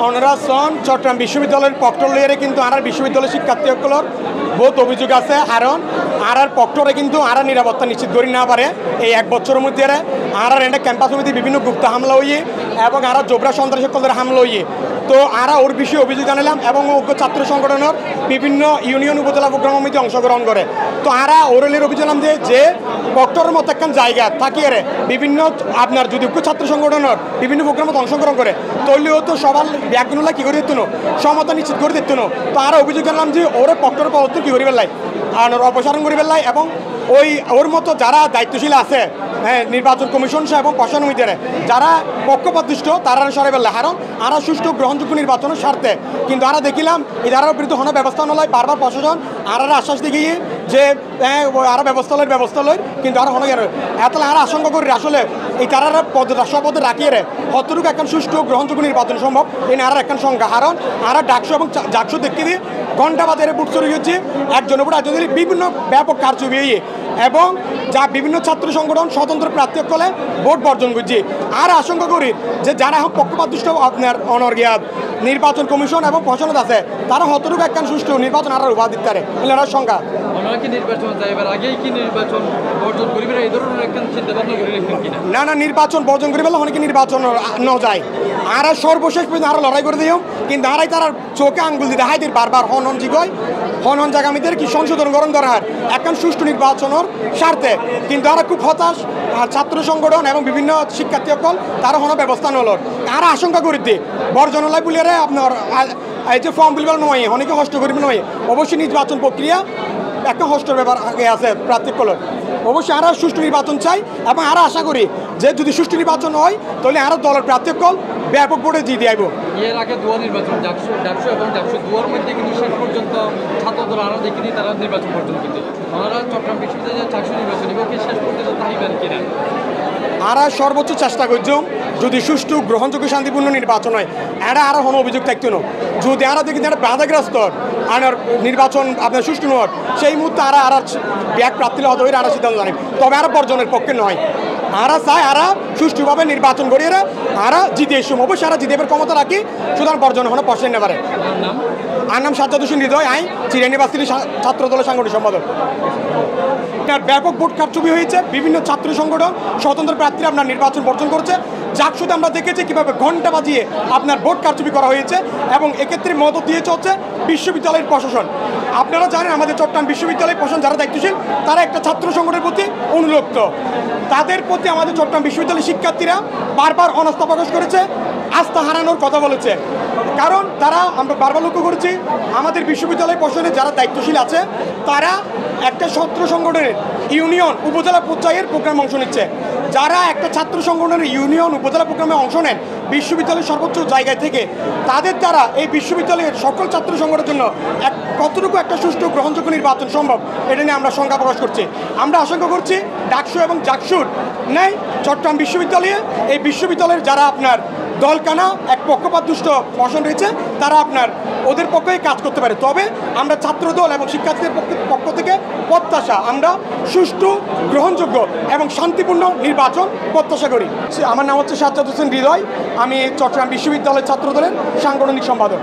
অনরাসন চট্টগ্রাম বিশ্ববিদ্যালয়ের পক্টলের কিন্তু আর বিশ্ববিদ্যালয়ের শিক্ষার্থীসকলের বহুত অভিযোগ আছে কারণ আর পক্টরে কিন্তু আর নিরাপত্তা নিশ্চিত করি না পারে এই এক বছরের মধ্যে আর এটা ক্যাম্পাসের মধ্যে বিভিন্ন গুপ্ত হামলা হইয়ে এবং আর জোবরা সন্ত্রাসীদের হামলা হইয়ে তো আরা ওর বিষয়ে অভিযোগ জানালাম এবং অজ্ঞ ছাত্র সংগঠনের বিভিন্ন ইউনিয়ন উপজেলা প্রোগ্রামের মধ্যে অংশগ্রহণ করে তো আরা ওরেলের অভিযোগ জানালাম যে পক্টরের মতো একখান জায়গা থাকিয়ে বিভিন্ন আপনার যদি অজ্ঞ ছাত্র সংগঠনের বিভিন্ন প্রোগ্রামে অংশগ্রহণ করে তৈলেও তো সবার ব্যাগগুলো কী করে দিত না সমতা নিশ্চিত করে দিত না তো আরা অভিযোগ জানালাম যে ওরে পক্টরের পদত্ব কী করি পেলাই আর অপসারণ করি পেলাই এবং ওই ওর মতো যারা দায়িত্বশীল আছে হ্যাঁ নির্বাচন কমিশন এবং প্রশাসন মধ্যে যারা পক্ষপাতদুষ্ট তারা সরে ফেললে কারণ আরা সুষ্ঠু গ্রহণযোগ্য নির্বাচনের স্বার্থে কিন্তু আমরা দেখিলাম এই যারা বিরুদ্ধে কোনো ব্যবস্থা নয় বারবার প্রশাসন আর আশ্বাস দেখিয়ে যে আরো ব্যবস্থা লয় কিন্তু আর হনো এত আর আশঙ্কা করি আসলে এই তারা রাষ্ট্রপদে রাখিয়ে কতটুকু এখন সুষ্ঠু গ্রহণযোগ্য নির্বাচন সম্ভব এই আর এখন সংখ্যা কারণ আর ডাকসু এবং জাকসু দেখিয়ে দিয়ে ঘন্টা বাজারে বুট চুরি হচ্ছে একজনের উপর একজন বিভিন্ন ব্যাপক কারচুপি হয়ে এবং যা বিভিন্ন ছাত্র সংগঠন স্বতন্ত্র প্রার্থী হলে ভোট বর্জন করছে আর আশঙ্কা করি যে যারা এখন পক্ষপাতদুষ্ট আপনার অনর্গিয়াত নির্বাচন কমিশন এবং প্রশাসন আছে তারা কতটুকু একখান সুষ্ঠু নির্বাচন আর উভা দিতে পারে এলার সংখ্যা না না নির্বাচন বর্জন করি বলে অনেকে নির্বাচন ন যায় আর সর্বশেষ পর্যন্ত আরো লড়াই করে দিও কিন্তু আরাই তারা চোখে আঙ্গুল দিয়ে দেখাই দিয়ে বারবার হনন জিগয় হনন জাগামীদের কি সংশোধন গ্রহণ দরকার এখন সুষ্ঠু নির্বাচনের স্বার্থে কিন্তু আরা খুব হতাশ ছাত্র সংগঠন এবং বিভিন্ন শিক্ষার্থী সকল তারা কোনো ব্যবস্থা নল আর আশঙ্কা করি দিয়ে বর্জনালয় বলিয়ে আপনার এই যে ফর্ম ফিল নয় অনেকে কষ্ট করিব নয় অবশ্যই নির্বাচন প্রক্রিয়া একটা কষ্টের ব্যাপার আগে আছে প্রার্থীগুলোর অবশ্যই আরও সুষ্ঠু নির্বাচন চাই এবং আরও আশা করি যে যদি সুষ্ঠু নির্বাচন হয় তাহলে আরও দলের প্রার্থীকল ব্যাপক ভোটে জিতে আইব এর আগে দুয়ার নির্বাচন ডাকসু এবং ডাকসু দুয়ার মধ্যে কিন্তু শেষ পর্যন্ত ছাত্রদল আরও দেখিনি তারা নির্বাচন পর্যন্ত কিন্তু ওনারা চট্টগ্রাম বিশ্ববিদ্যালয়ের ডাকসু নির্বাচন এবং শেষ পর্যন্ত তাইবেন কিনা আর সর্বোচ্চ চেষ্টা করছো যদি সুষ্ঠু গ্রহণযোগ্য শান্তিপূর্ণ নির্বাচন হয় এরা আরও কোনো অভিযোগ থাকতো না যদি আরও দেখি একটা বাধাগ্রস্ত আর নির্বাচন আপনার সুষ্ঠু নয় সেই মুহূর্তে আর ব্যাগ প্রার্থীরা হতে হয়ে আর সিদ্ধান্ত জানেন তবে আর বর্জনের পক্ষে নয় আরা চায় আরা সুষ্ঠুভাবে নির্বাচন করিয়ে আরা জিতে এসে অবশ্যই আরা জিতেবের ক্ষমতা রাখি সুতরাং বর্জন হলে প্রশ্ন নিতে পারে আর নাম সাজ্জাদ হোসেন হৃদয় আইন চিরানিবাসী ছাত্র দলের সাংগঠনিক সম্পাদক ব্যাপক ভোট কারচুপি হয়েছে বিভিন্ন ছাত্র সংগঠন স্বতন্ত্র প্রার্থীরা আপনার নির্বাচন বর্জন করছে জাকসুতে আমরা দেখেছি কীভাবে ঘণ্টা বাজিয়ে আপনার ভোট কারচুপি করা হয়েছে এবং এক্ষেত্রে মদত দিয়েছে হচ্ছে বিশ্ববিদ্যালয়ের প্রশাসন আপনারা জানেন আমাদের চট্টগ্রাম বিশ্ববিদ্যালয়ের প্রশাসন যারা দায়িত্বশীল তারা একটা ছাত্র সংগঠনের প্রতি অনুরক্ত তাদের প্রতি আমাদের চট্টগ্রাম বিশ্ববিদ্যালয়ের শিক্ষার্থীরা বারবার অনাস্থা প্রকাশ করেছে আস্থা হারানোর কথা বলেছে কারণ তারা আমরা বারবার লক্ষ্য করেছি আমাদের বিশ্ববিদ্যালয় প্রশাসনে যারা দায়িত্বশীল আছে তারা একটা ছাত্র সংগঠনের ইউনিয়ন উপজেলা পর্যায়ের প্রোগ্রামে অংশ নিচ্ছে যারা একটা ছাত্র সংগঠনের ইউনিয়ন উপজেলা প্রোগ্রামে অংশ নেন বিশ্ববিদ্যালয়ের সর্বোচ্চ জায়গায় থেকে তাদের দ্বারা এই বিশ্ববিদ্যালয়ের সকল ছাত্র সংগঠনের জন্য কতটুকু একটা সুষ্ঠু গ্রহণযোগ্য নির্বাচন সম্ভব এটা নিয়ে আমরা সংখ্যা প্রকাশ করছি আমরা আশঙ্কা করছি ডাকসু এবং জাকসুর নেই চট্টগ্রাম বিশ্ববিদ্যালয়ে এই বিশ্ববিদ্যালয়ের যারা আপনার দলকানা এক পক্ষপাতদুষ্ট প্রশাসন রয়েছে তারা আপনার ওদের পক্ষেই কাজ করতে পারে তবে আমরা ছাত্রদল এবং শিক্ষার্থীদের পক্ষ থেকে প্রত্যাশা আমরা সুষ্ঠু গ্রহণযোগ্য এবং শান্তিপূর্ণ নির্বাচন প্রত্যাশা করি আমার নাম হচ্ছে সাজ্জাদ হোসেন হৃদয় আমি চট্টগ্রাম বিশ্ববিদ্যালয়ের ছাত্রদলের সাংগঠনিক সম্পাদক